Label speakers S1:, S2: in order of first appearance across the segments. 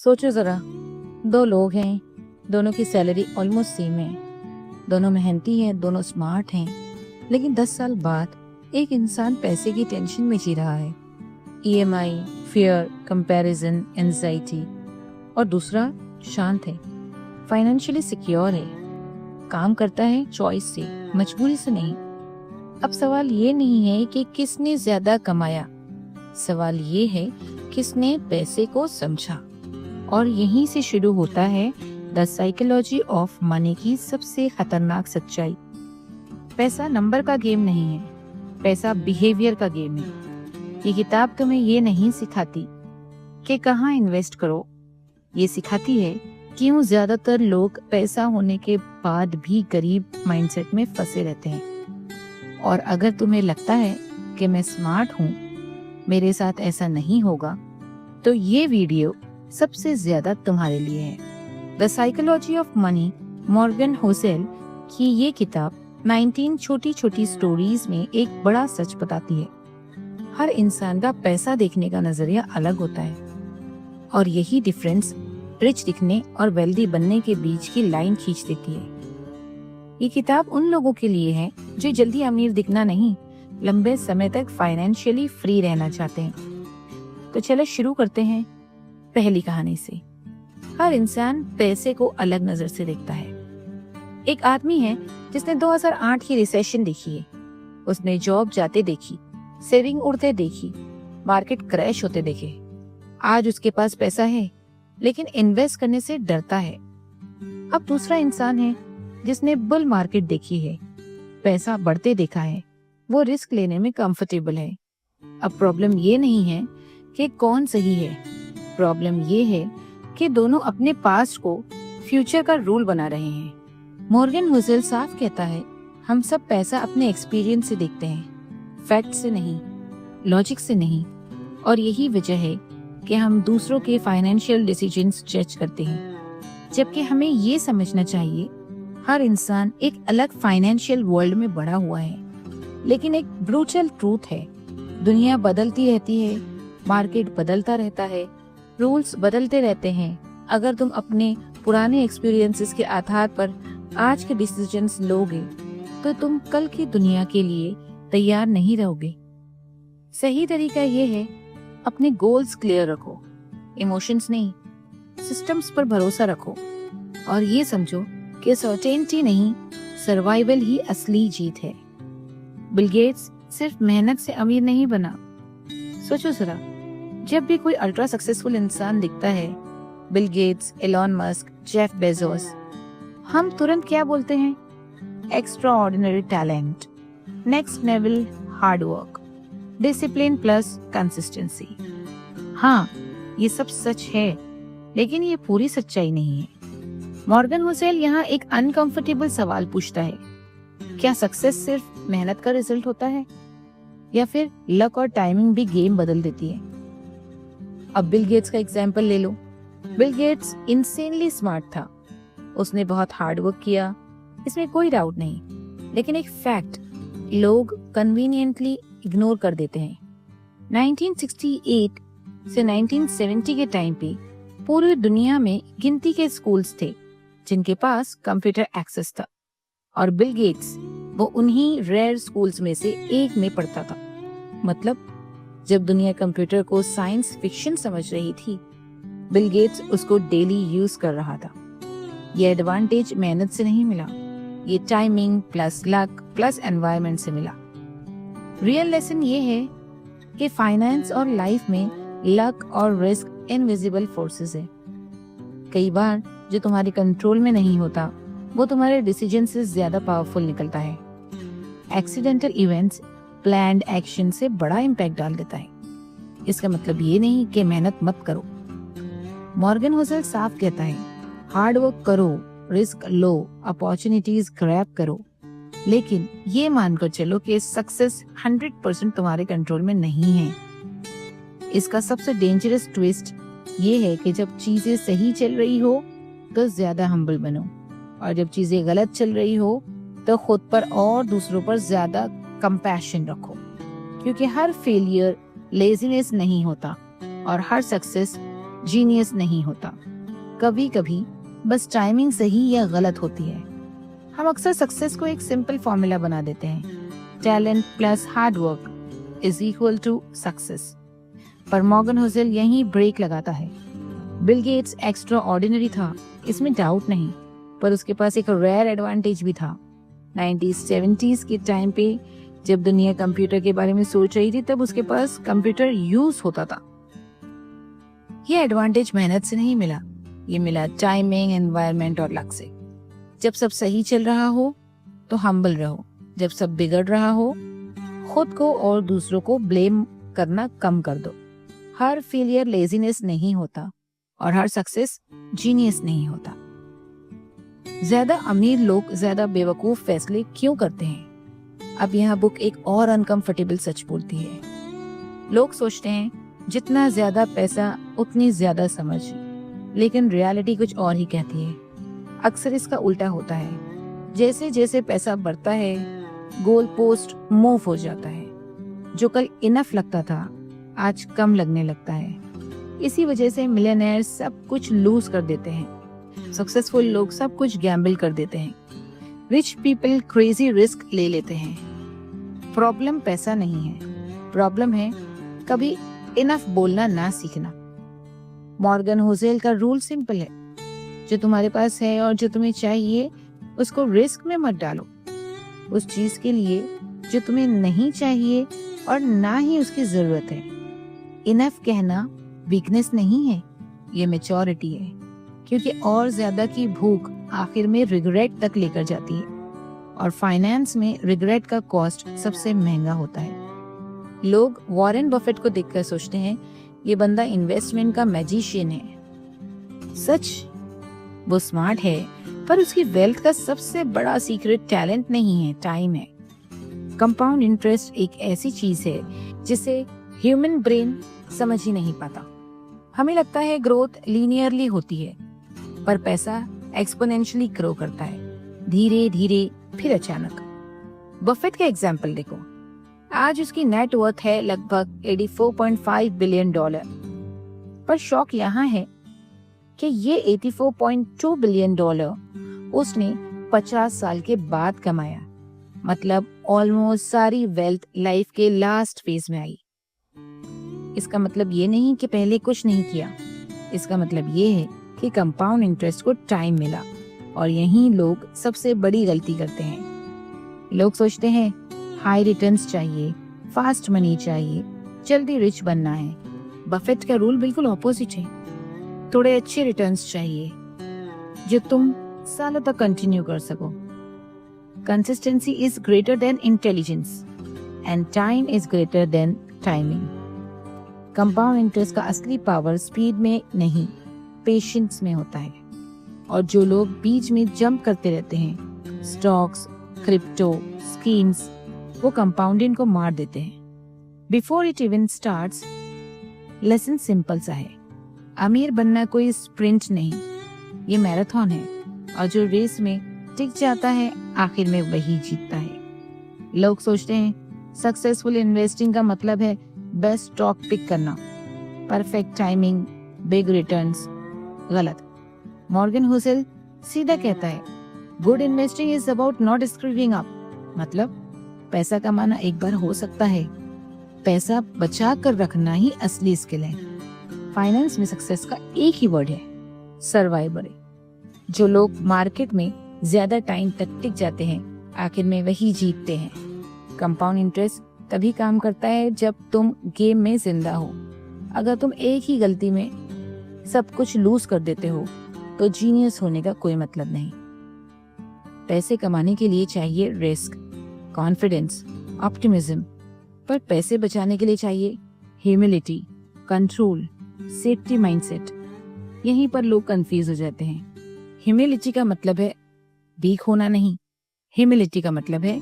S1: सोचो जरा, दो लोग हैं, दोनों की सैलरी ऑलमोस्ट सेम है, दोनों मेहनती हैं, दोनों स्मार्ट हैं, लेकिन 10 साल बाद एक इंसान पैसे की टेंशन में जी रहा है, ईएमआई, फियर, कंपैरिजन, एंजाइटी, और दूसरा शांत है, फाइनेंशियली सिक्योर है, काम करता है चॉइस से, मजबूरी से नहीं। अब सवाल ये नहीं है कि किसने ज्यादा कमाया, सवाल ये है किसने पैसे को समझा। और यहीं से शुरू होता है द साइकोलॉजी ऑफ मनी की सबसे खतरनाक सच्चाई। पैसा नंबर का गेम नहीं है, पैसा बिहेवियर का गेम है। ये किताब तुम्हें ये नहीं सिखाती कि कहाँ इन्वेस्ट करो, ये सिखाती है क्यों ज्यादातर लोग पैसा होने के बाद भी गरीब माइंडसेट में फंसे रहते हैं। और अगर तुम्हें लगता है कि मैं स्मार्ट हूँ, मेरे साथ ऐसा नहीं होगा, तो ये वीडियो सबसे ज्यादा तुम्हारे लिए है। The psychology of money, Morgan Housel की ये किताब 19 छोटी छोटी स्टोरीज में एक बड़ा सच बताती है। हर इंसान का पैसा देखने का नजरिया अलग होता है, और यही डिफरेंस रिच दिखने और वेल्दी बनने के बीच की लाइन खींच देती है। ये किताब उन लोगों के लिए है जो जल्दी अमीर दिखना नहीं, लंबे समय तक फाइनेंशियली फ्री रहना चाहते हैं। तो चलो शुरू करते हैं पहली कहानी से। हर इंसान पैसे को अलग नजर से देखता है। एक आदमी है जिसने 2008 की रिसेशन देखी है। उसने जॉब जाते देखी, सेविंग उड़ते देखी, मार्केट क्रैश होते देखे। आज उसके पास पैसा है, लेकिन इन्वेस्ट करने से डरता है। अब दूसरा इंसान है जिसने बुल मार्केट देखी है, पैसा बढ़ते देखा है, वो रिस्क लेने में कंफर्टेबल है। अब प्रॉब्लम ये नहीं है कि कौन सही है, प्रॉब्लम ये है कि दोनों अपने पास्ट को फ्यूचर का रूल बना रहे हैं। मॉर्गन होसेल साफ कहता है, हम सब पैसा अपने एक्सपीरियंस से देखते हैं, फैक्ट से नहीं, लॉजिक से नहीं। और यही वजह है कि हम दूसरों के फाइनेंशियल डिसीजंस जज करते हैं, जबकि हमें ये समझना चाहिए हर इंसान एक अलग फाइनेंशियल वर्ल्ड में बड़ा हुआ है। लेकिन एक ब्रूटल ट्रूथ है, दुनिया बदलती रहती है, मार्केट बदलता रहता है, रूल्स बदलते रहते हैं। अगर तुम अपने पुराने एक्सपीरियंसेस के आधार पर आज के डिसीजंस लोगे, तो तुम कल की दुनिया के लिए तैयार नहीं रहोगे। सही तरीका ये है, अपने गोल्स क्लियर रखो, इमोशंस नहीं, सिस्टम्स पर भरोसा रखो, और ये समझो कि सर्टेनिटी नहीं, सर्वाइवल ही असली जीत है। बिल गेट्स सिर्फ मेहनत से अमीर नहीं बना। सोचो जरा, जब भी कोई अल्ट्रा सक्सेसफुल इंसान दिखता है, Bill Gates, Elon Musk, Jeff Bezos, हम तुरंत क्या बोलते हैं? Extra ordinary talent, next level hard work, discipline plus consistency. हाँ, ये सब सच है, लेकिन ये पूरी सच्चाई नहीं है। मॉर्गन होसेल यहाँ एक अनकंफर्टेबल सवाल पूछता है, क्या सक्सेस सिर्फ मेहनत का रिजल्ट होता है, या फिर लक और टाइमिंग भी गेम बदल देती है? अब बिल गेट्स का एग्जाम्पल ले लो। बिल गेट्स इंसेनली स्मार्ट था, उसने बहुत हार्ड वर्क किया, इसमें कोई डाउट नहीं। लेकिन एक फैक्ट लोग कन्वीनियंटली इग्नोर कर देते हैं। 1968 से 1970 के टाइम पे पूरी दुनिया में गिनती के स्कूल्स थे जिनके पास कंप्यूटर एक्सेस था, और बिल गेट्स वो उन्हीं रेयर स्कूल्स में से एक में पढ़ता था। मतलब जब दुनिया कंप्यूटर को साइंस फिक्शन समझ रही थी, बिल गेट्स उसको डेली यूज कर रहा था। ये एडवांटेज मेहनत से नहीं मिला, ये timing plus luck plus environment से मिला। रियल लेसन ये है कि फाइनेंस और लाइफ में लक और रिस्क इनविजिबल फोर्सेस है। कई बार जो तुम्हारे कंट्रोल में नहीं होता, वो तुम्हारे डिसीजन से ज्यादा पावरफुल निकलता है। एक्सीडेंटल इवेंट्स प्लान्ड एक्शन से बड़ा इम्पैक्ट डाल देता है। इसका मतलब ये नहीं कि मेहनत मत करो। मॉर्गन होसेल साफ कहता है, हार्ड वर्क करो, रिस्क लो, अपॉर्चुनिटीज ग्रैब करो, लेकिन ये मानकर चलो कि सक्सेस 100% तुम्हारे कंट्रोल में नहीं है। इसका सबसे डेंजरस ट्विस्ट ये है कि जब चीजें सही चल रही हो तो ज्यादा हम्बल बनो, और जब चीजें गलत चल रही हो तो खुद पर और दूसरों पर ज्यादा कंपैशन रखो, क्योंकि हर फेलियर लेजीनेस नहीं होता, और हर सक्सेस जीनियस नहीं होता। कभी कभी बस टाइमिंग सही या गलत होती है। हम अक्सर सक्सेस को एक सिंपल फॉर्मूला बना देते हैं, talent plus hard work is equal to success. पर मॉर्गन हुसेल यही ब्रेक लगाता है। बिल गेट्स एक्स्ट्रा ऑर्डिनरी था, इसमें डाउट नहीं, पर उसके पास एक रेयर एडवांटेज भी था। 1970s के टाइम पे जब दुनिया कंप्यूटर के बारे में सोच रही थी, तब उसके पास कंप्यूटर यूज होता था। ये एडवांटेज मेहनत से नहीं मिला, ये मिला टाइमिंग, एनवायरनमेंट और लक से। जब सब सही चल रहा हो तो हम्बल रहो, जब सब बिगड़ रहा हो खुद को और दूसरों को ब्लेम करना कम कर दो। हर फेलियर लेजीनेस नहीं होता और हर सक्सेस जीनियस नहीं होता। ज्यादा अमीर लोग ज्यादा बेवकूफ फैसले क्यों करते हैं? अब यहाँ बुक एक और अनकंफर्टेबल सच बोलती है। लोग सोचते हैं जितना ज्यादा पैसा उतनी ज्यादा समझ, लेकिन रियलिटी कुछ और ही कहती है। अक्सर इसका उल्टा होता है। जैसे जैसे पैसा बढ़ता है गोल पोस्ट मूव हो जाता है। जो कल इनफ लगता था आज कम लगने लगता है। इसी वजह से मिलियनेयर सब कुछ लूज कर देते हैं, सक्सेसफुल लोग सब कुछ गैम्बल कर देते हैं, रिच पीपल क्रेजी रिस्क ले लेते हैं। प्रॉब्लम पैसा नहीं है, प्रॉब्लम है कभी इनफ बोलना ना सीखना। मॉर्गन हुसेल का रूल सिंपल है, जो तुम्हारे पास है और जो तुम्हें चाहिए उसको रिस्क में मत डालो। उस चीज के लिए जो तुम्हें नहीं चाहिए और ना ही उसकी जरूरत है। इनफ कहना वीकनेस नहीं है, ये मैच्योरिटी है, क्योंकि और ज्यादा की भूख आखिर में रिग्रेट तक लेकर जाती है और फाइनेंस में रिग्रेट का कॉस्ट सबसे महंगा होता है। लोग वॉरेन बफेट को देखकर सोचते हैं ये बंदा इन्वेस्टमेंट का मैजिशियन है। सच, वो स्मार्ट है, पर उसकी वेल्थ का सबसे बड़ा सीक्रेट टैलेंट नहीं है, टाइम है। कंपाउंड इंटरेस्ट एक ऐसी चीज है जिसे ह्यूमन ब्रेन समझ ही नहीं पाता। हमें लगता है ग्रोथ लीनियरली होती है, पर पैसा एक्सपोनेंशियली ग्रो करता है, धीरे धीरे फिर अचानक। बफेट का एग्जाम्पल देखो, आज उसकी नेट वर्थ है लगभग $84.5 बिलियन। पर शौक यहाँ है कि ये $84.2 बिलियन उसने 50 साल के बाद कमाया, मतलब ऑलमोस्ट सारी वेल्थ लाइफ के लास्ट फेज में आई। इसका मतलब ये नहीं कि पहले कुछ नहीं किया, इसका मतलब ये है कि कंपाउंड इंटरेस्ट को टाइम मिला। और यही लोग सबसे बड़ी गलती करते हैं। लोग सोचते हैं हाई रिटर्न्स चाहिए, फास्ट मनी चाहिए, जल्दी रिच बनना है। बफेट का रूल बिल्कुल ऑपोजिट है। थोड़े अच्छे रिटर्न्स चाहिए जो तुम सालों तक कंटिन्यू कर सको। Consistency is greater than intelligence and time is greater than timing. Compound interest का असली पावर स्पीड में नहीं, पेशेंस में होता है। और जो लोग बीच में जंप करते रहते हैं, स्टॉक्स, क्रिप्टो, स्कीम्स, वो कंपाउंडिंग को मार देते हैं। Before it even starts, lesson simple सा है, अमीर बनना कोई स्प्रिंट नहीं, ये मैराथन है। और जो रेस में टिक जाता है आखिर में वही जीतता है। लोग सोचते हैं सक्सेसफुल इन्वेस्टिंग का मतलब है बेस्ट स्टॉक पिक करना, परफेक्ट टाइमिंग, बिग रिटर्न्स। गलत। मॉर्गन हुसेल सीधा कहता है good investing is about not screwing up. मतलब पैसा कमाना एक बार हो सकता है, पैसा बचा कर रखना ही असली स्किल है। फाइनेंस में सक्सेस का एक ही वर्ड है, सर्वाइवर। जो लोग मार्केट में ज्यादा टाइम तक टिक जाते हैं आखिर में वही जीतते हैं। कंपाउंड इंटरेस्ट तभी काम करता है जब तुम गेम में जिंदा हो। अगर तुम एक ही गलती में सब कुछ लूज कर देते हो तो जीनियस होने का कोई मतलब नहीं। पैसे कमाने के लिए चाहिए रिस्क, कॉन्फिडेंस, ऑप्टिमिज्म, पर पैसे बचाने के लिए चाहिए ह्यूमिलिटी, कंट्रोल, सेफ्टी माइंडसेट। यहीं पर लोग कंफ्यूज हो जाते हैं। ह्यूमिलिटी का मतलब है वीक होना नहीं, ह्यूमिलिटी का मतलब है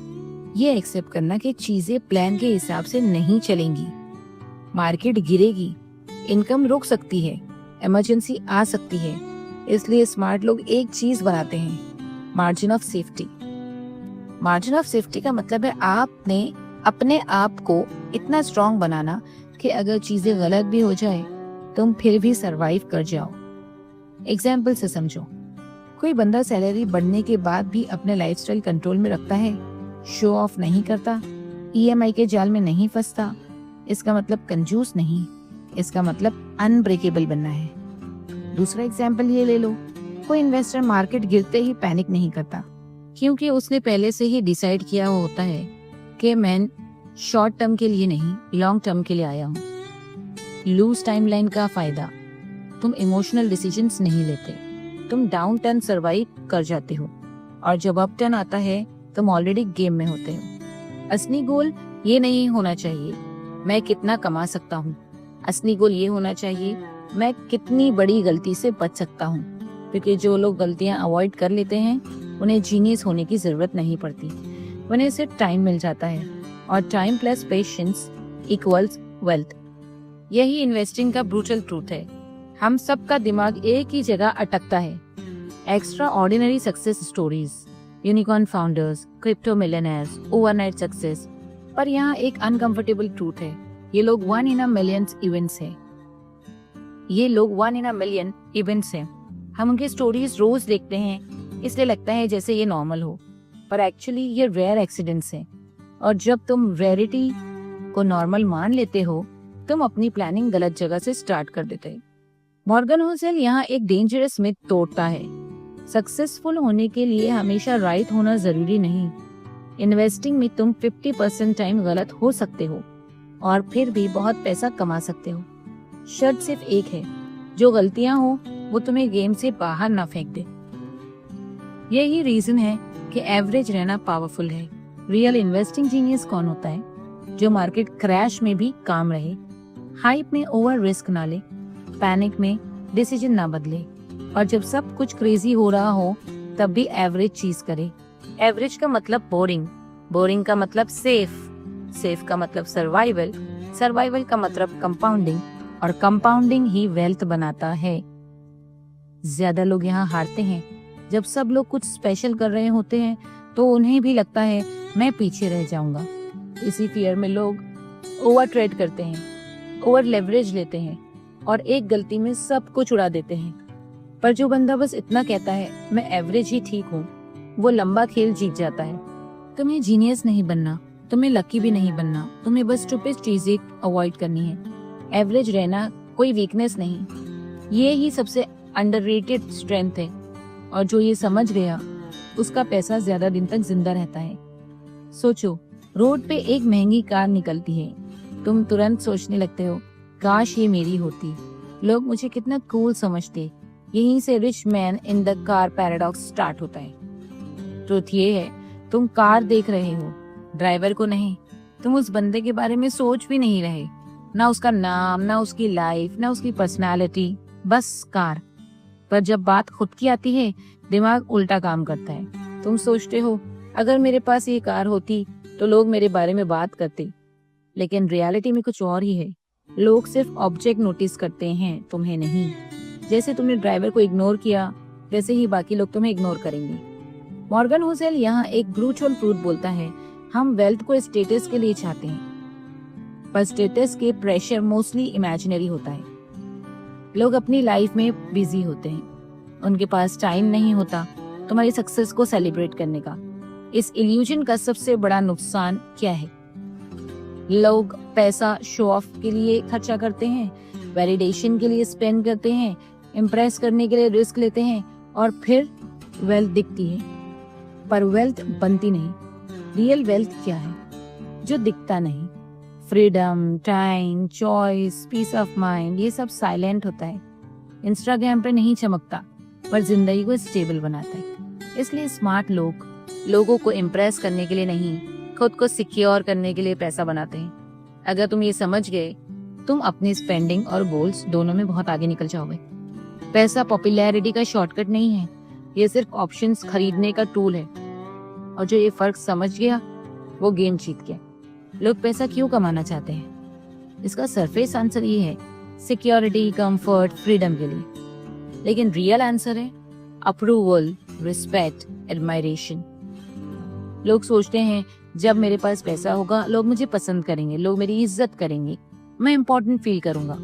S1: ये एक्सेप्ट करना कि चीजें प्लान के हिसाब से नहीं चलेंगी। मार्केट गिरेगी, इनकम रुक सकती है, इमरजेंसी आ सकती है। इसलिए स्मार्ट लोग एक चीज बनाते हैं, margin of safety. Margin of safety का मतलब है आपने अपने आप को इतना स्ट्रांग बनाना कि अगर चीजें गलत भी हो जाए तुम फिर भी सरवाइव कर जाओ। एग्जाम्पल से समझो, कोई बंदा सैलरी बढ़ने के बाद भी अपने लाइफस्टाइल कंट्रोल में रखता है, शो ऑफ नहीं करता, ईएमआई के जाल में नहीं फंसता। इसका मतलब कंजूस नहीं, इसका मतलब अनब्रेकेबल बनना है। दूसरा एग्जाम्पल ये ले लो, कोई इन्वेस्टर मार्केट गिरते ही पैनिक नहीं करता, क्योंकि उसने पहले से ही डिसाइड किया होता है कि मैं शॉर्ट टर्म के लिए नहीं, लॉन्ग टर्म के लिए आया हूँ। लूज टाइमलाइन का फायदा, तुम इमोशनल डिसीजंस नहीं लेते, तुम डाउन टर्न सर्वाइव कर जाते हो, और जब अप टर्न आता है तुम ऑलरेडी गेम में होते हो। असली गोल ये नहीं होना चाहिए मैं कितना कमा सकता हूँ, असली गोल ये होना चाहिए मैं कितनी बड़ी गलती से बच सकता हूँ। क्योंकि जो लोग गलतियाँ अवॉइड कर लेते हैं उन्हें जीनियस होने की जरूरत नहीं पड़ती, उन्हें सिर्फ टाइम मिल जाता है, और time plus patience equals wealth. यही इन्वेस्टिंग का ब्रूटल ट्रूथ है। हम सबका दिमाग एक ही जगह अटकता है। Extra ordinary success stories, unicorn founders, crypto millionaires, overnight success. पर यहाँ एक अनकंफर्टेबल ट्रूथ है, ये लोग 1 in a million इवेंट्स हैं। ये लोग 1 in a million इवेंट्स हैं। हम उनकी स्टोरीज रोज देखते हैं, इसलिए लगता है जैसे ये नॉर्मल हो, पर एक्चुअली ये रेयर एक्सीडेंट्स हैं। और जब तुम रेयरिटी को नॉर्मल मान लेते हो, तुम अपनी प्लानिंग गलत जगह से स्टार्ट कर देते हो। मॉर्गन होसेल यहाँ एक डेंजरस मिथ तोड़ता है। सक्सेसफुल होने के लिए हमेशा राइट होना जरूरी नहीं। इन्वेस्टिंग में तुम 50% टाइम गलत हो सकते हो और फिर भी बहुत पैसा कमा सकते हो। शर्त सिर्फ एक है, जो गलतियां हो वो तुम्हें गेम से बाहर ना फेंक दे। यही रीजन है कि एवरेज रहना पावरफुल है। रियल इन्वेस्टिंग जीनियस कौन होता है? जो मार्केट क्रैश में भी काम रहे, हाइप में ओवर रिस्क ना ले, पैनिक में डिसीजन ना बदले, और जब सब कुछ क्रेजी हो रहा हो तब भी एवरेज चीज करे। एवरेज का मतलब बोरिंग, बोरिंग का मतलब सेफ, सेफ का मतलब सर्वाइवल, सर्वाइवल का मतलब कंपाउंडिंग, और कंपाउंडिंग ही वेल्थ बनाता है। ज्यादा लोग यहाँ हारते हैं जब सब लोग कुछ स्पेशल कर रहे होते हैं तो उन्हें भी लगता है मैं पीछे रह जाऊंगा। इसी फियर में लोग ओवर ट्रेड करते हैं, ओवर लेवरेज लेते हैं और एक गलती में सब कुछ उड़ा देते हैं। पर जो बंदा बस इतना कहता है मैं एवरेज ही ठीक हूँ, वो लंबा खेल जीत जाता है। तुम्हें जीनियस नहीं बनना, तुम्हें लकी भी नहीं बनना, तुम्हें बस स्टूपिड चीजें अवॉइड करनी है। एवरेज रहना कोई वीकनेस नहीं, ये ही सबसे अंडररेटेड स्ट्रेंथ है, और जो ये समझ गया उसका पैसा ज्यादा दिन तक जिंदा रहता है। सोचो, रोड पे एक महंगी कार निकलती है, तुम तुरंत सोचने लगते हो काश ये मेरी होती, लोग मुझे कितना कूल समझते। यहीं से rich man in the car paradox start होता है। ट्रुथ ये है, तुम कार देख रहे हो, ड्राइवर को नहीं। तुम उस बंदे के बारे में सोच भी नहीं रहे, ना उसका नाम, ना उसकी लाइफ, ना उसकी पर्सनालिटी, बस कार। पर जब बात खुद की आती है दिमाग उल्टा काम करता है। तुम सोचते हो अगर मेरे पास ये कार होती तो लोग मेरे बारे में बात करते, लेकिन रियलिटी में कुछ और ही है। लोग सिर्फ ऑब्जेक्ट नोटिस करते हैं, तुम्हें नहीं। जैसे तुमने ड्राइवर को इग्नोर किया वैसे ही बाकी लोग तुम्हें इग्नोर करेंगे। मॉर्गन होसेल यहाँ एक ब्रूटल ट्रूथ बोलता है, हम वेल्थ को स्टेटस के लिए चाहते हैं, पर स्टेटस के प्रेशर मोस्टली इमेजिनरी होता है। लोग अपनी लाइफ में बिजी होते हैं, उनके पास टाइम नहीं होता तुम्हारी सक्सेस को सेलिब्रेट करने का। इस इल्यूजन का सबसे बड़ा नुकसान क्या है? लोग पैसा शो ऑफ के लिए खर्चा करते हैं, वैलिडेशन के लिए स्पेंड करते हैं, इम्प्रेस करने के लिए रिस्क लेते हैं, और फिर वेल्थ दिखती है पर वेल्थ बनती नहीं। रियल वेल्थ क्या है? जो दिखता नहीं। Freedom, time, choice, peace of mind, ये सब साइलेंट होता है। इंस्टाग्राम पे नहीं चमकता पर जिंदगी को स्टेबल बनाता है। इसलिए स्मार्ट लोग लोगों को इम्प्रेस करने के लिए नहीं, खुद को सिक्योर करने के लिए पैसा बनाते हैं। अगर तुम ये समझ गए, तुम अपनी स्पेंडिंग और गोल्स दोनों में बहुत आगे निकल जाओगे। पैसा पॉपुलैरिटी का शॉर्टकट नहीं है, ये सिर्फ ऑप्शंस खरीदने का टूल है। और जो ये फर्क समझ गया वो गेम जीत गया। लोग पैसा क्यों कमाना चाहते हैं? इसका सरफेस आंसर ये है, सिक्योरिटी, कंफर्ट, फ्रीडम के लिए। लेकिन रियल आंसर है अप्रूवल, रिस्पेक्ट, एडमायरेशन। लोग सोचते हैं जब मेरे पास पैसा होगा लोग मुझे पसंद करेंगे, लोग मेरी इज्जत करेंगे, मैं इंपॉर्टेंट फील करूंगा।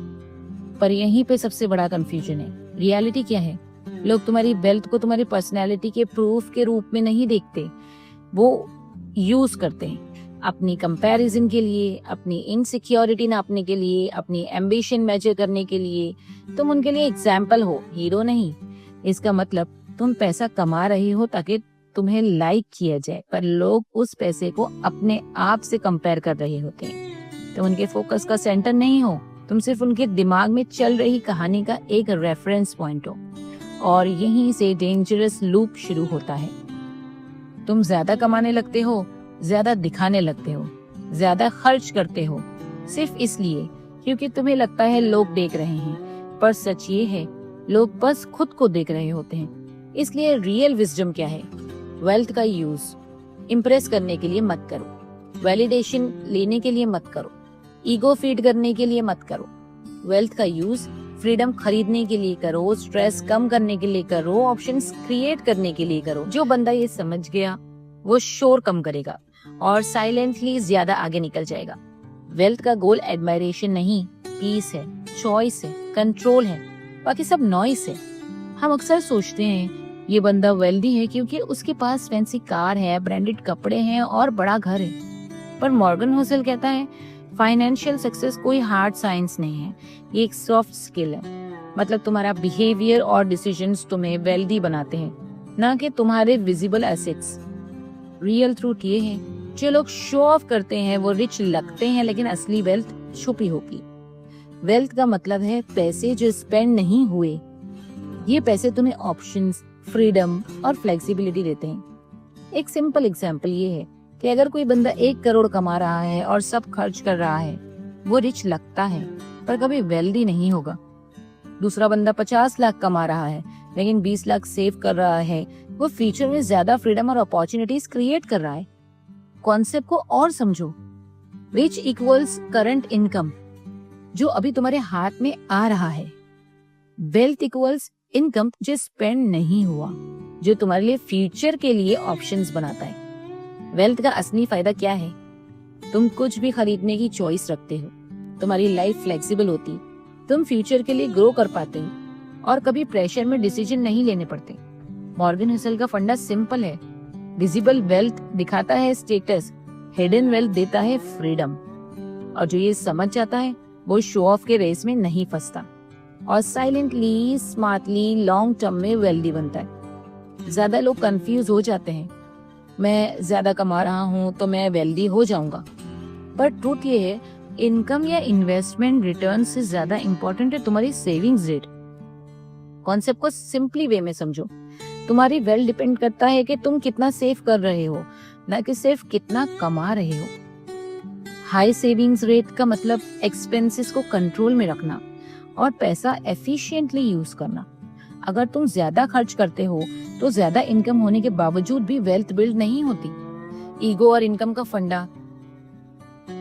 S1: पर यहीं पे सबसे बड़ा कंफ्यूजन है। रियलिटी क्या है? लोग तुम्हारी वेल्थ को तुम्हारी पर्सनैलिटी के प्रूफ के रूप में नहीं देखते, वो यूज करते हैं अपनी कंपैरिजन के लिए, अपनी इनसिक्योरिटी नापने के लिए, अपनी एम्बिशन मेजर करने के लिए। तुम उनके लिए एग्जाम्पल हो, हीरो नहीं। इसका मतलब तुम पैसा कमा रही हो ताकि तुम्हें लाइक किया जाए, पर लोग उस पैसे को अपने आप से कंपेयर कर रहे होते हैं। तुम उनके फोकस का सेंटर नहीं हो, तुम सिर्फ उनके दिमाग में चल रही कहानी का एक रेफरेंस पॉइंट हो। और यहीं से डेंजरस लूप शुरू होता है। तुम ज्यादा कमाने लगते हो, ज्यादा दिखाने लगते हो, ज्यादा खर्च करते हो, सिर्फ इसलिए क्योंकि तुम्हें लगता है लोग देख रहे हैं। पर सच ये है, लोग बस खुद को देख रहे होते हैं। इसलिए रियल विजडम क्या है? वेल्थ का यूज इम्प्रेस करने के लिए मत करो, वैलिडेशन लेने के लिए मत करो, ईगो फीड करने के लिए मत करो। वेल्थ का यूज फ्रीडम खरीदने के लिए करो, स्ट्रेस कम करने के लिए करो, ऑप्शंस क्रिएट करने के लिए करो। जो बंदा ये समझ गया वो शोर कम करेगा और साइलेंटली ज्यादा आगे निकल जाएगा। वेल्थ का गोल एडमायरेशन नहीं, पीस है, चॉइस है, कंट्रोल है, बाकी सब नॉइस है। हम अक्सर सोचते हैं ये बंदा वेल्दी है क्योंकि उसके पास फैंसी कार है, ब्रांडेड कपड़े हैं और बड़ा घर है। पर मॉर्गन होसेल कहता है फाइनेंशियल सक्सेस कोई हार्ड साइंस नहीं है, ये एक सॉफ्ट स्किल है। मतलब तुम्हारा बिहेवियर और डिसीजंस तुम्हें वेल्दी बनाते हैं, ना कि तुम्हारे विजिबल एसेट्स। रियल ट्रूथ ये है, जो लोग शो ऑफ करते हैं वो रिच लगते हैं, लेकिन असली वेल्थ छुपी होगी। वेल्थ का मतलब है पैसे जो स्पेंड नहीं हुए। ये पैसे तुम्हें ऑप्शंस, फ्रीडम और फ्लेक्सिबिलिटी देते हैं। एक सिंपल एग्जांपल ये है कि अगर कोई बंदा 1 करोड़ कमा रहा है और सब खर्च कर रहा है, वो रिच लगता है पर कभी वेल्दी नहीं होगा। दूसरा बंदा 50 लाख कमा रहा है लेकिन 20 लाख सेव कर रहा है, वो फ्यूचर में ज्यादा फ्रीडम और अपॉर्चुनिटीज क्रिएट कर रहा है। कॉन्सेप्ट को और समझो, रिच इक्वल्स करंट इनकम जो अभी तुम्हारे हाथ में आ रहा है। वेल्थ इक्वल्स इनकम जो स्पेंड नहीं हुआ, जो तुम्हारे लिए फ्यूचर के लिए ऑप्शंस बनाता है। वेल्थ का असली फायदा क्या है? तुम कुछ भी खरीदने की चॉइस रखते हो, तुम्हारी लाइफ फ्लेक्सिबल होती, तुम फ्यूचर के लिए ग्रो कर पाते हो और कभी प्रेशर में डिसीजन नहीं लेने पड़ते। मॉर्गन होसेल का फंडा सिंपल है, विजिबल वेल्थ दिखाता है स्टेटस, हिडन वेल्थ देता है फ्रीडम। और जो ये समझ जाता है वो शो ऑफ के रेस में नहीं फंसता और साइलेंटली, स्मार्टली, लॉन्ग टर्म में वेल्दी बनता है। ज्यादा लोग कंफ्यूज हो जाते हैं, मैं ज्यादा कमा रहा हूँ तो मैं वेल्दी हो जाऊंगा। पर ट्रूथ ये है, इनकम या इन्वेस्टमेंट रिटर्न से ज्यादा इंपॉर्टेंट है तुम्हारी सेविंग्स रेट। कॉन्सेप्ट को सिंपली वे में समझो, तुम्हारी वेल्थ डिपेंड करता है कि तुम कितना सेव कर रहे हो, ना कि सिर्फ कितना कमा रहे हो। हाई सेविंग्स रेट का मतलब एक्सपेंसेस को कंट्रोल में रखना और पैसा एफिशिएंटली यूज करना। अगर तुम ज्यादा खर्च करते हो तो ज्यादा इनकम होने के बावजूद भी वेल्थ बिल्ड नहीं होती। ईगो और इनकम का फंडा,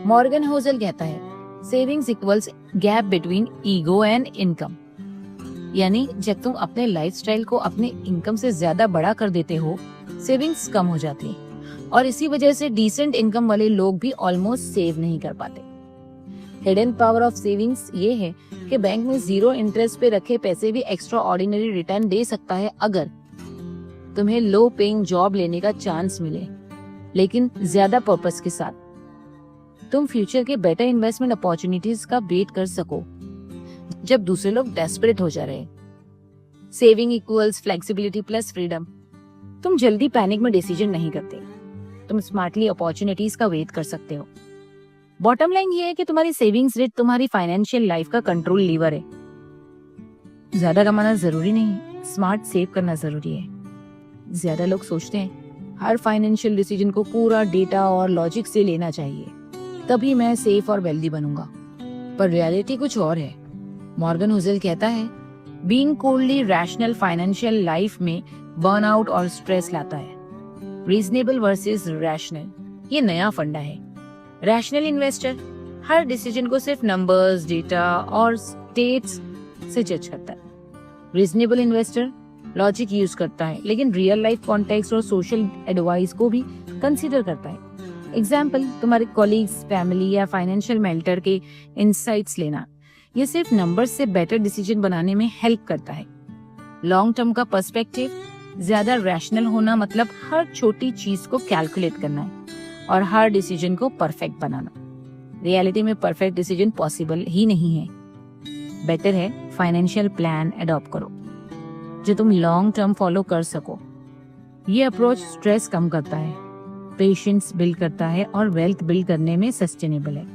S1: मॉर्गन होसेल कहता है savings equals gap between ego and income. यानी जब तुम अपने लाइफस्टाइल को अपने इनकम से ज्यादा बड़ा कर देते हो, सेविंग्स कम हो जाती है और इसी वजह से डिसेंट इनकम वाले लोग भी ऑलमोस्ट सेव नहीं कर पाते। हिडन पावर ऑफ सेविंग्स ये है कि बैंक में 0 इंटरेस्ट पे रखे पैसे भी एक्स्ट्रा ऑर्डिनरी रिटर्न दे सकता है अगर तुम्हें लो पेइंग जॉब लेने का चांस मिले, लेकिन ज्यादा पर्पस के साथ। तुम फ्यूचर के बेटर इन्वेस्टमेंट अपॉर्चुनिटीज का वेट कर सको जब दूसरे लोग डेस्परेट हो जा रहे हैं। Saving equals flexibility plus freedom. तुम जल्दी पैनिक में डिसीजन नहीं करते, तुम स्मार्टली अपॉर्चुनिटीज का वेट कर सकते हो। बॉटम लाइन ये है कि तुम्हारी सेविंग्स रेट तुम्हारी फाइनेंशियल लाइफ का कंट्रोल लीवर है। ज्यादा कमाना जरूरी नहीं, स्मार्ट सेव करना जरूरी है। ज्यादा लोग सोचते हैं हर फाइनेंशियल डिसीजन को पूरा डेटा और लॉजिक से लेना चाहिए, तभी मैं सेफ और वेल्दी बनूंगा। पर रियलिटी कुछ और है। मॉर्गन होसेल कहता है being coldly rational financial life में बर्नआउट और स्ट्रेस लाता है। रीजनेबल वर्सेस रैशनल, ये नया फंडा है। रैशनल इन्वेस्टर हर डिसीजन को सिर्फ नंबर्स, डेटा और स्टेट्स से जज करता है। रीजनेबल इन्वेस्टर लॉजिक यूज करता है लेकिन रियल लाइफ कॉन्टेक्स्ट और सोशल एडवाइस को भी कंसीडर करता है। एग्जाम्पल, तुम्हारे कॉलीग्स, फैमिली या फाइनेंशियल मेंटर के इंसाइट्स लेना। ये सिर्फ नंबर्स से बेटर डिसीजन बनाने में हेल्प करता है। लॉन्ग टर्म का पर्सपेक्टिव, ज्यादा रैशनल होना मतलब हर छोटी चीज को कैलकुलेट करना है और हर डिसीजन को परफेक्ट बनाना। रियलिटी में परफेक्ट डिसीजन पॉसिबल ही नहीं है। बेटर है फाइनेंशियल प्लान अडॉप्ट करो जो तुम लॉन्ग टर्म फॉलो कर सको। ये अप्रोच स्ट्रेस कम करता है, पेशेंस बिल्ड करता है और वेल्थ बिल्ड करने में सस्टेनेबल है।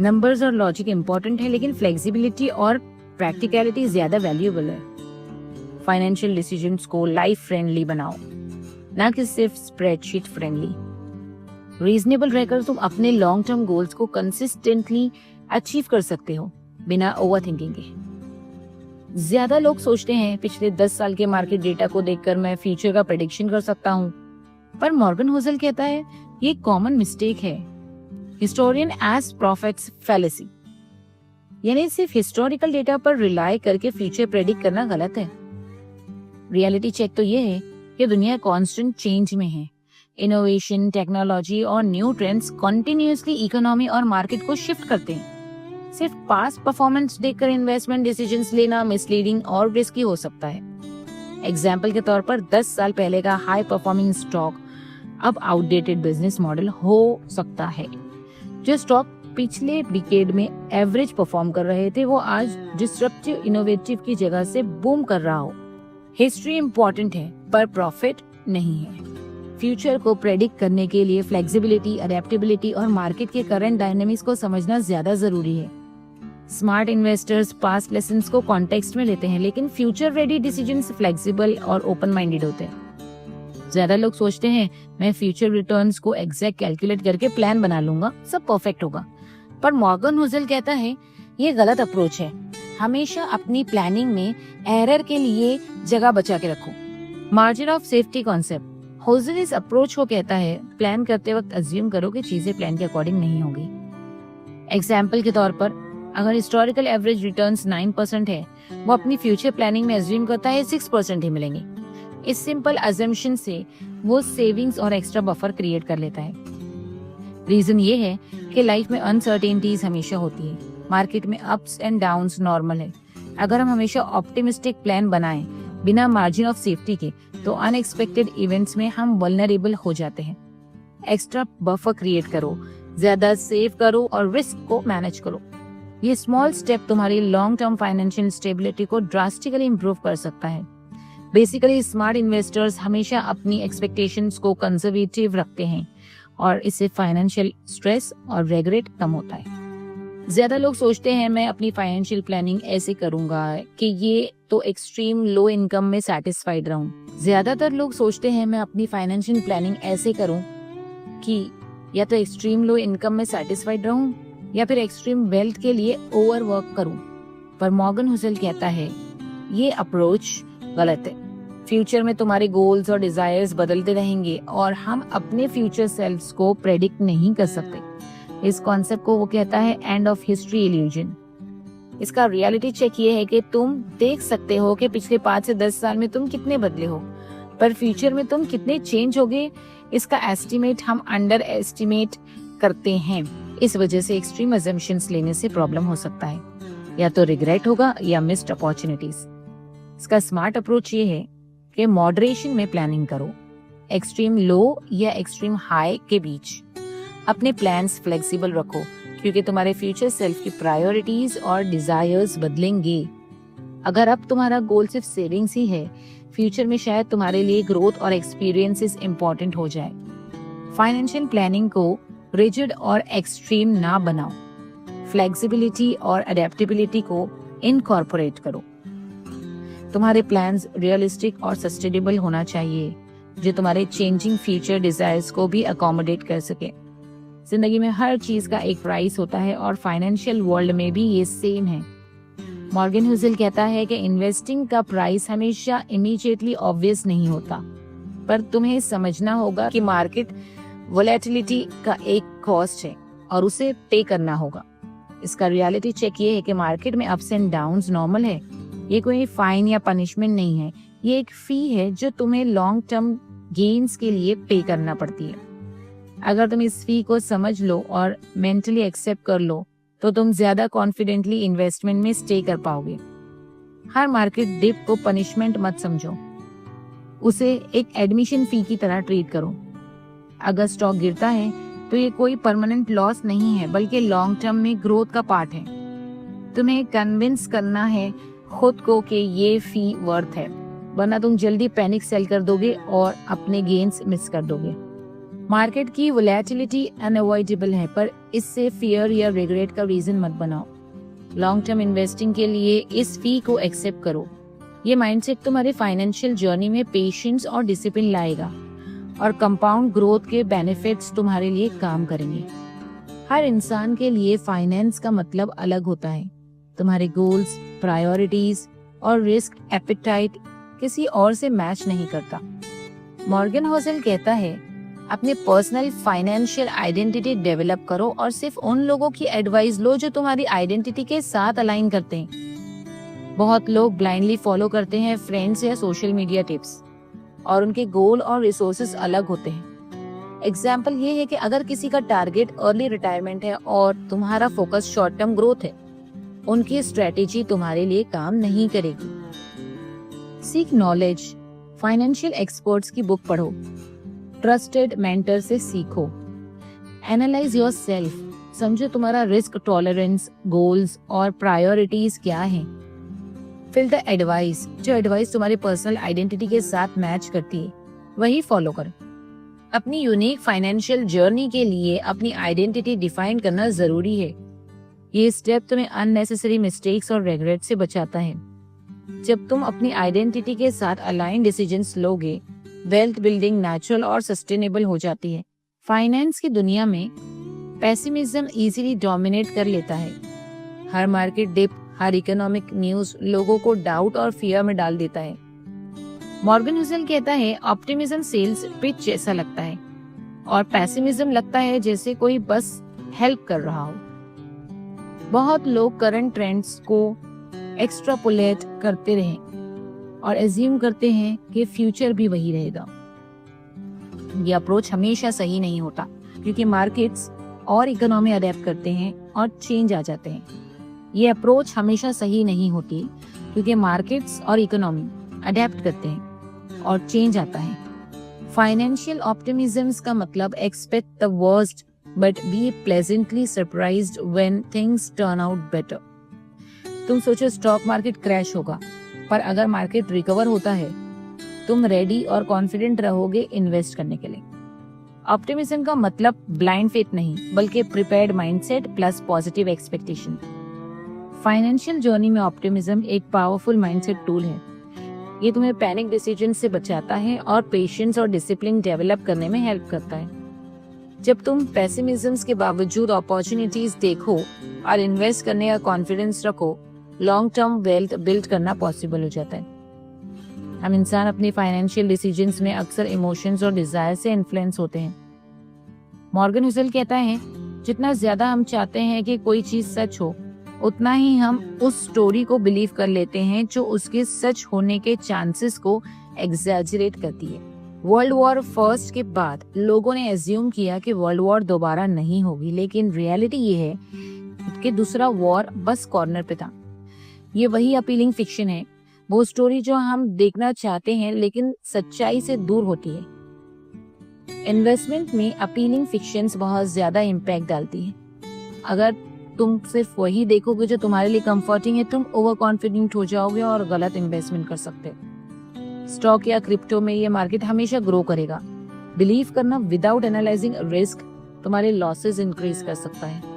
S1: नंबर्स और लॉजिक इंपॉर्टेंट है, लेकिन फ्लेक्सिबिलिटी और प्रैक्टिकलिटी ज्यादा वैल्यूएबल है। फाइनेंशियल डिसीजंस को लाइफ फ्रेंडली बनाओ, ना कि सिर्फ स्प्रेडशीट फ्रेंडली। रीजनेबल रहकर तुम अपने लॉन्ग टर्म गोल्स को कंसिस्टेंटली अचीव कर सकते हो बिना ओवरथिंकिंग के। ज्यादा लोग सोचते हैं पिछले 10 साल के मार्केट डेटा को देखकर मैं फ्यूचर का प्रेडिक्शन कर सकता हूँ, पर मॉर्गन होजल कहता है ये कॉमन मिस्टेक है, हिस्टोरियन एज प्रॉफिट्स फैलेसी। यानी सिर्फ हिस्टोरिकल डेटा पर रिलाई करके फ्यूचर प्रेडिक्ट करना गलत है। रियलिटी चेक तो ये है कि दुनिया कांस्टेंट चेंज में है। इनोवेशन, टेक्नोलॉजी और न्यू ट्रेंड्स कंटिन्यूअसली इकोनॉमी और मार्केट को शिफ्ट करते हैं। सिर्फ पास्ट परफॉर्मेंस देखकर इन्वेस्टमेंट डिसीजंस लेना मिसलीडिंग और रिस्की हो सकता है। एग्जाम्पल के तौर पर 10 साल पहले का हाई परफॉर्मिंग स्टॉक अब आउटडेटेड बिजनेस मॉडल हो सकता है। जो स्टॉक पिछले डिकेड में एवरेज परफॉर्म कर रहे थे वो आज डिसरप्टिव इनोवेटिव की जगह से बूम कर रहा हो। हिस्ट्री इंपॉर्टेंट है पर प्रॉफिट नहीं है। फ्यूचर को प्रेडिक्ट करने के लिए फ्लेक्सिबिलिटी, अडेप्टेबिलिटी और मार्केट के करंट डायनेमिक्स को समझना ज्यादा जरूरी है। स्मार्ट इन्वेस्टर्स पास्ट लेसन्स को कॉन्टेक्स्ट में लेते हैं, लेकिन फ्यूचर रेडी डिसीजंस फ्लेक्सिबल और ओपन माइंडेड होते हैं। ज्यादा लोग सोचते हैं मैं फ्यूचर रिटर्न्स को एग्जैक्ट कैलकुलेट करके प्लान बना लूंगा, सब परफेक्ट होगा। पर मॉर्गन होजल कहता है ये गलत अप्रोच है। हमेशा अपनी प्लानिंग में एरर के लिए जगह बचा के रखो। मार्जिन ऑफ सेफ्टी कॉन्सेप्ट, होजल इस अप्रोच को कहता है प्लान करते वक्त अज्यूम करो कि चीजें प्लान के अकॉर्डिंग नहीं होगी। एग्जाम्पल के तौर पर अगर हिस्टोरिकल एवरेज रिटर्न्स 9% है, वो अपनी फ्यूचर प्लानिंग में अज्यूम करता है 6% ही मिलेंगे। इस सिंपल अजम्पशन से वो सेविंग्स और एक्स्ट्रा बफर क्रिएट कर लेता है। रीजन ये है कि लाइफ में अनसर्टेनिटीज हमेशा होती है, मार्केट में अप्स एंड डाउन्स नॉर्मल है। अगर हम हमेशा ऑप्टिमिस्टिक प्लान बनाएं बिना मार्जिन ऑफ सेफ्टी के, तो अनएक्सपेक्टेड इवेंट्स में हम वल्नरेबल हो जाते हैं। एक्स्ट्रा बफर क्रिएट करो, ज्यादा सेव करो और रिस्क को मैनेज करो। ये स्मॉल स्टेप तुम्हारी लॉन्ग टर्म फाइनेंशियल स्टेबिलिटी को ड्रास्टिकली इंप्रूव कर सकता है। बेसिकली स्मार्ट इन्वेस्टर्स हमेशा अपनी एक्सपेक्टेशंस को कंजर्वेटिव रखते हैं और इससे फाइनेंशियल स्ट्रेस और रेग्रेट कम होता है। ज्यादा लोग सोचते हैं मैं अपनी फाइनेंशियल प्लानिंग ऐसे करूंगा कि ये तो एक्सट्रीम लो इनकम में सेटिस्फाइड रहूं। ज्यादातर लोग सोचते हैं मैं अपनी फाइनेंशियल प्लानिंग ऐसे करूं कि या तो एक्सट्रीम लो इनकम में सेटिस्फाइड रहूं या फिर एक्सट्रीम वेल्थ के लिए ओवर वर्क करूं। पर मॉर्गन होजल कहता है ये अप्रोच गलत है। फ्यूचर में तुम्हारे गोल्स और डिजायर्स बदलते रहेंगे और हम अपने फ्यूचर सेल्फ्स को प्रेडिक्ट नहीं कर सकते। इस कॉन्सेप्ट को वो कहता है एंड ऑफ हिस्ट्री इल्यूजन। इसका रियलिटी चेक ये है कि तुम देख सकते हो कि पिछले 5 से 10 साल में तुम कितने बदले हो, पर फ्यूचर में तुम कितने चेंज होगे इसका एस्टिमेट हम अंडर एस्टिमेट करते हैं। इस वजह से एक्सट्रीम अजम्पशंस लेने से प्रॉब्लम हो सकता है, या तो रिग्रेट होगा या मिस्ड अपॉर्चुनिटीज। इसका स्मार्ट अप्रोच ये है कि मॉडरेशन में प्लानिंग करो, एक्सट्रीम लो या एक्सट्रीम हाई के बीच। अपने प्लान्स फ्लेक्सिबल रखो क्योंकि तुम्हारे फ्यूचर सेल्फ की प्रायोरिटीज और डिजायर्स बदलेंगे। अगर अब तुम्हारा गोल सिर्फ सेविंग्स ही है, फ्यूचर में शायद तुम्हारे लिए ग्रोथ और एक्सपीरियंसेस इंपॉर्टेंट हो जाए। फाइनेंशियल प्लानिंग को रिजिड और एक्सट्रीम ना बनाओ, फ्लेक्सिबिलिटी और अडेप्टेबिलिटी को इनकॉर्पोरेट करो। तुम्हारे प्लान्स रियलिस्टिक और सस्टेनेबल होना चाहिए जो तुम्हारे चेंजिंग फ्यूचर डिजायर्स को भी अकोमोडेट कर सके। जिंदगी में हर चीज का एक प्राइस होता है और फाइनेंशियल वर्ल्ड में भी ये सेम है। मॉर्गन होजल कहता है कि इन्वेस्टिंग का प्राइस हमेशा इमीडिएटली ऑब्वियस नहीं होता, पर तुम्हें समझना होगा कि मार्केट वोलेटिलिटी का एक कॉस्ट है और उसे पे करना होगा। इसका रियलिटी चेक ये है कि मार्केट में अप्स एंड डाउन्स नॉर्मल है। ये कोई फाइन या पनिशमेंट नहीं है, ये एक फी है जो तुम्हें लॉन्ग टर्म गेन्स के लिए पे करना पड़ती है। अगर तुम इस फी को समझ लो और मेंटली एक्सेप्ट कर लो तो तुम ज्यादा कॉन्फिडेंटली इन्वेस्टमेंट में स्टे कर पाओगे। हर मार्केट डिप को पनिशमेंट मत समझो, उसे एक एडमिशन फी की तरह ट्रीट करो। अगर स्टॉक गिरता है तो ये कोई परमानेंट लॉस नहीं है, बल्कि लॉन्ग टर्म में ग्रोथ का पार्ट है। तुम्हें कन्विंस करना है खुद को कि ये फी वर्थ है, वरना तुम जल्दी पैनिक सेल कर दोगे और अपने गेन्स मिस कर दोगे। मार्केट की वोलेटिलिटी अनअवॉइडेबल है, पर इससे फियर या रिग्रेट का रीजन मत बनाओ। लॉन्ग टर्म इन्वेस्टिंग के लिए इस फी को एक्सेप्ट करो। ये माइंडसेट तुम्हारे फाइनेंशियल जर्नी में पेशेंस और डिसिप्लिन लाएगा और कंपाउंड ग्रोथ के बेनिफिट्स तुम्हारे लिए काम करेंगे। हर इंसान के लिए फाइनेंस का मतलब अलग होता है। तुम्हारे गोल्स, प्रायोरिटीज और रिस्क एपेटाइट किसी और से मैच नहीं करता। मॉर्गन होसल कहता है, अपने पर्सनल फाइनेंशियल आइडेंटिटी डेवलप करो और सिर्फ उन लोगों की एडवाइस लो जो तुम्हारी आइडेंटिटी के साथ अलाइन करते हैं। बहुत लोग ब्लाइंडली फॉलो करते हैं फ्रेंड्स या सोशल मीडिया टिप्स, और उनके गोल और रिसोर्सेस अलग होते हैं। एग्जाम्पल ये है कि अगर किसी का टारगेट अर्ली रिटायरमेंट है और तुम्हारा फोकस शॉर्ट टर्म ग्रोथ है, उनकी स्ट्रेटेजी तुम्हारे लिए काम नहीं करेगी। सीक नॉलेज, फाइनेंशियल एक्सपर्ट्स की बुक पढ़ो, ट्रस्टेड मेंटर से सीखो। एनालाइज योरसेल्फ, समझो तुम्हारा रिस्क टॉलरेंस, गोल्स और प्रायोरिटीज क्या हैं। फिल द एडवाइस, जो एडवाइस तुम्हारी पर्सनल आइडेंटिटी के साथ मैच करती है वही फॉलो करो। अपनी यूनिक फाइनेंशियल जर्नी के लिए अपनी आइडेंटिटी डिफाइन करना जरूरी है। ये स्टेप तुम्हें अननेसेसरी मिस्टेक्स और रिग्रेट से बचाता है। जब तुम अपनी आइडेंटिटी के साथ अलाइन डिसीजंस लोगे, वेल्थ बिल्डिंग नेचुरल और सस्टेनेबल हो जाती है। फाइनेंस की दुनिया में पेसिमिज्म इजीली डोमिनेट कर लेता है। हर मार्केट डिप, हर इकोनॉमिक न्यूज लोगों को डाउट और फियर में डाल देता है। मॉर्गन हुसेल कहता है, ऑप्टिमिज्म सेल्स पिच जैसा लगता है और पेसिमिज्म लगता है जैसे कोई बस हेल्प कर रहा हो। बहुत लोग करंट ट्रेंड्स को एक्स्ट्रापोलेट करते रहें और एज्यूम करते हैं कि फ्यूचर भी वही रहेगा। ये अप्रोच हमेशा सही नहीं होता, क्योंकि मार्केट्स और इकोनॉमी अडेप्ट करते हैं और चेंज आ जाते हैं। ये अप्रोच हमेशा सही नहीं होती, क्योंकि मार्केट्स और इकोनॉमी अडेप्ट करते हैं और चेंज आता है। फाइनेंशियल ऑप्टिमिज्म का मतलब expect the worst but be pleasantly surprised when things turn out better. तुम सोचो स्टॉक मार्केट क्रैश होगा, पर अगर मार्केट रिकवर होता है तुम रेडी और कॉन्फिडेंट रहोगे इन्वेस्ट करने के लिए। ऑप्टिमिज्म का मतलब ब्लाइंड फेथ नहीं, बल्कि prepared mindset plus positive expectation. Financial journey में ऑप्टिमिज्म एक पावरफुल माइंडसेट टूल है। ये तुम्हें पैनिक डिसीजन से बचाता है और पेशेंस और डिसिप्लिन डेवलप करने में हेल्प करता है। जब तुम पेसिमिज्म के बावजूद अपॉर्चुनिटीज देखो और इन्वेस्ट करने का कॉन्फिडेंस रखो, लॉन्ग टर्म वेल्थ बिल्ड करना पॉसिबल हो जाता है। हम इंसान अपने फाइनेंशियल डिसीजंस में अक्सर इमोशंस और डिजायर से इन्फ्लुएंस होते हैं। मॉर्गन हुसेल कहता है, जितना ज्यादा हम चाहते हैं कि कोई चीज सच हो, उतना ही हम उस स्टोरी को बिलीव कर लेते हैं जो उसके सच होने के चांसेस को एग्जैजरेट करती है। वर्ल्ड वॉर फर्स्ट के बाद लोगों ने एज्यूम किया कि वर्ल्ड वॉर दोबारा नहीं होगी, लेकिन रियलिटी ये है कि दूसरा वॉर बस कॉर्नर पे था। ये वही अपीलिंग फिक्शन है, वो स्टोरी जो हम देखना चाहते हैं लेकिन सच्चाई से दूर होती है। इन्वेस्टमेंट में अपीलिंग फिक्शंस बहुत ज्यादा इम्पैक्ट डालती है। अगर तुम सिर्फ वही देखोगे जो तुम्हारे लिए कंफर्टिंग है, तुम ओवर कॉन्फिडेंट हो जाओगे और गलत इन्वेस्टमेंट कर सकते हो। स्टॉक या क्रिप्टो में ये मार्केट हमेशा ग्रो करेगा। बिलीव करना विदाउट एनालाइजिंग रिस्क तुम्हारे लॉसेस इंक्रीज कर सकता है।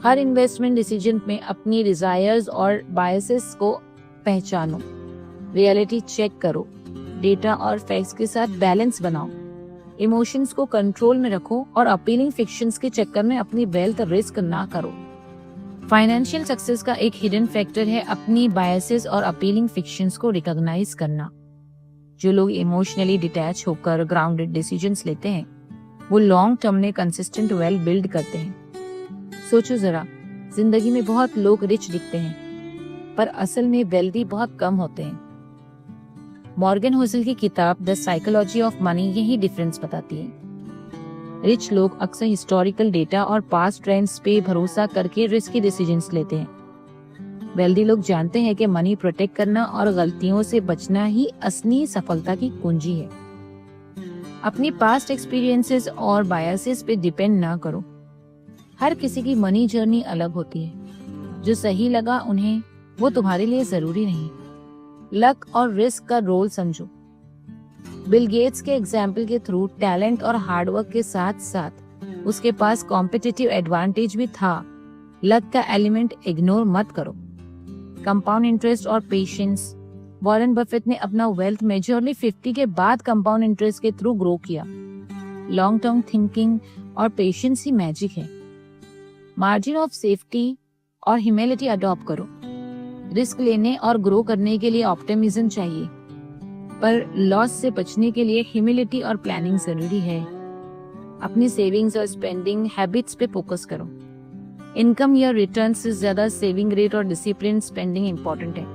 S1: हर इन्वेस्टमेंट डिसीजन में अपनी डिजायर्स और बायसेस को पहचानो, रियलिटी चेक करो, डेटा और फैक्ट्स के साथ बैलेंस बनाओ, इमोशंस को कंट्रोल में रखो और अपीलिंग फिक्शंस के चक्कर में अपनी वेल्थ रिस्क ना करो। फाइनेंशियल सक्सेस का एक हिडन फैक्टर है अपनी बायसेस और अपीलिंग फिक्शंस को रिकॉग्नाइज करना। जो लोग इमोशनली डिटैच होकर ग्राउंडेड डिसीजंस लेते हैं, वो लॉन्ग टर्म में कंसिस्टेंट वेल्थ बिल्ड करते हैं। सोचो जरा, जिंदगी में बहुत लोग रिच दिखते हैं, पर असल में वेल्दी बहुत कम होते हैं। मॉर्गन हुसेल की किताब द साइकोलॉजी ऑफ मनी यही डिफरेंस बताती है। रिच लोग अक्सर हिस्टोरिकल डेटा और पास्ट ट्रेंड्स पे भरोसा करके रिस्की डिसीजंस लेते हैं। वेल्दी लोग जानते हैं कि मनी प्रोटेक्ट करना और गलतियों से बचना ही असली सफलता की कुंजी है। अपनी पास्ट एक्सपीरियंसेस और बायसेस पे डिपेंड ना करो। हर किसी की मनी जर्नी अलग होती है। जो सही लगा उन्हें वो तुम्हारे लिए जरूरी नहीं। लक और रिस्क का रोल समझो। बिल गेट्स के एग्जाम्पल के थ्रू टैलेंट और हार्डवर्क के साथ साथ उसके पास कॉम्पिटिटिव एडवांटेज भी था। लक का एलिमेंट इग्नोर मत करो। कंपाउंड इंटरेस्ट और पेशेंस। वॉरेन बफेट ने अपना वेल्थ मेजरली 50 के बाद कंपाउंड इंटरेस्ट के थ्रू ग्रो किया। लॉन्ग टर्म थिंकिंग और पेशेंस ही मैजिक है। मार्जिन ऑफ सेफ्टी और ह्यूमिलिटी अडॉप्ट करो। रिस्क लेने और ग्रो करने के लिए ऑप्टिमिज्म चाहिए, पर लॉस से बचने के लिए ह्यूमिलिटी और प्लानिंग जरूरी है। अपनी सेविंग्स और स्पेंडिंग हैबिट्स पे फोकस करो। इनकम या रिटर्न से ज्यादा सेविंग रेट और डिसिप्लिन स्पेंडिंग इंपॉर्टेंट है।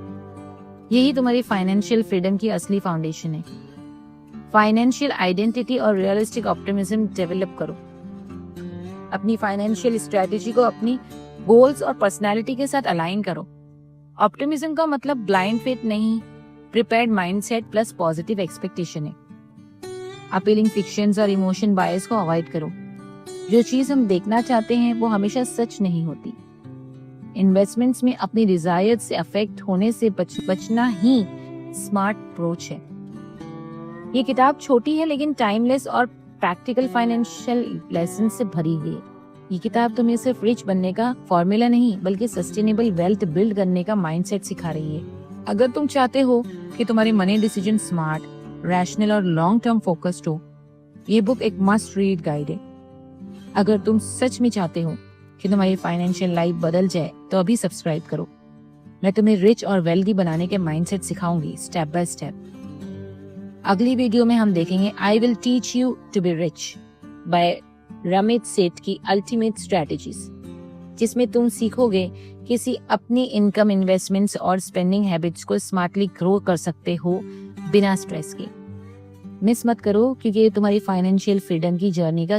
S1: यही तुम्हारी फाइनेंशियल फ्रीडम की असली फाउंडेशन है। फाइनेंशियल आइडेंटिटी और रियलिस्टिक ऑप्टिमिज्म डेवलप करो। अपनी फाइनेंशियल स्ट्रेटेजी को अपनी गोल्स और पर्सनैलिटी के साथ अलाइन करो। ऑप्टिमिज्म का मतलब ब्लाइंड फेथ नहीं, prepared mindset plus positive expectation है। अपीलिंग फिक्शंस और इमोशन बायस को अवॉइड करो। जो चीज हम देखना चाहते हैं वो हमेशा सच नहीं होती। इन्वेस्टमेंट्स में अपनी डिजायर से अफेक्ट होने से बचना ही स्मार्ट अप्रोच है। ये किताब छोटी है लेकिन टाइमलेस और प्रैक्टिकल फाइनेंशियल लेसन से भरी हुई है। ये किताब तुम्हें सिर्फ रिच बनने का फॉर्मूला नहीं बल्कि सस्टेनेबल वेल्थ बिल्ड करने का माइंडसेट सिखा रही है। अगर तुम चाहते हो कि तुम्हारे मनी डिसीजन स्मार्ट, रैशनल और लॉन्ग टर्म फोकस्ड हो, ये बुक एक मस्ट रीड गाइड है। अगर तुम सच में चाहते हो कि तुम्हारी फाइनेंशियल लाइफ बदल जाए तो अभी सब्सक्राइब करो। मैं तुम्हें रिच और वेल्दी बनाने के माइंडसेट सिखाऊंगी स्टेप बाय स्टेप। अगली वीडियो में हम देखेंगे I will teach you to be rich by Ramit Sethi की अल्टीमेट स्ट्रेटेजीज, जिसमें तुम सीखोगे किसी अपनी इनकम, इन्वेस्टमेंट्स और स्पेंडिंग हैबिट्स को स्मार्टली ग्रो कर सकते हो बिना स्ट्रेस के। मिस मत करो क्योंकि ये तुम्हारी फाइनेंशियल फ्रीडम की जर्नी का